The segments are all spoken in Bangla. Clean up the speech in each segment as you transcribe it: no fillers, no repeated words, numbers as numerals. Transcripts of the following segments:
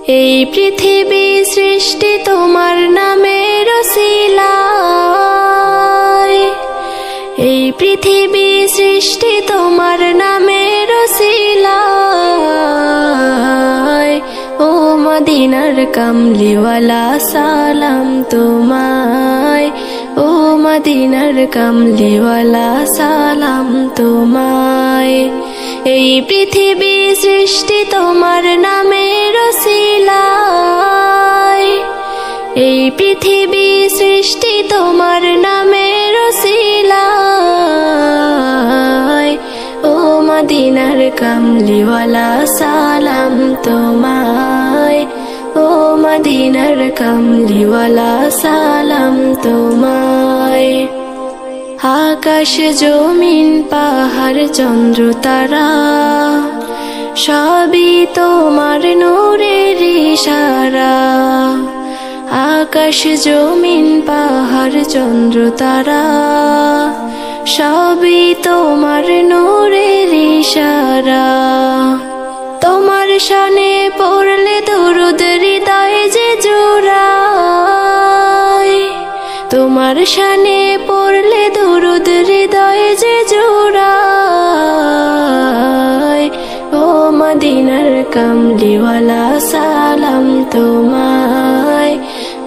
এই পৃথিবী সৃষ্টি তোমার নামের ওসিলায়, এই পৃথিবী সৃষ্টি তোমার নামের ওসিলায়। ও মদিনার কামলিওয়ালা সালাম তোমায়, ও মদিনার কামলিওয়ালা সালাম তোমায়। এই পৃথিবী সৃষ্টি তোমার নামের ওসিলায়, এই পৃথিবী সৃষ্টি তোমার নামের ওসিলায়। ও মদিনার কামলিওয়ালা সালাম তোমায়, ও মদিনার কামলিওয়ালা সালাম তোমায়। আকাশ জমিন পাহাড় চন্দ্র তারা সবই তোমার নূরের ইশারা। আকাশ জমিন পাহাড় চন্দ্র তারা সবই তোমার নূরের ইশারা। তোমার শানে পড়লে দরুদ হৃদয় যে জোড়ায়, তোমার শানে পড়লে দরুদ হৃদয় যে জোড়ায়। ও মদিনার কামলিওয়ালা সালাম তোমায়,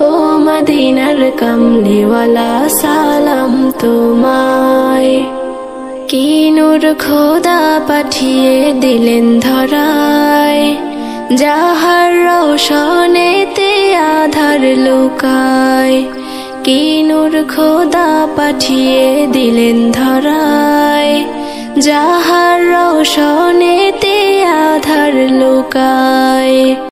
ও মদিনার কামলিওয়ালা সালাম তোমায়। কি নূর খোদা পাঠিয়ে দিলেন ধরায়, যাহার রোশনেতে আধার লুকায়। কি নূর খোদা পাঠিয়ে দিলেন ধরায়, যাহার রোশনেতে আধার লুকায়।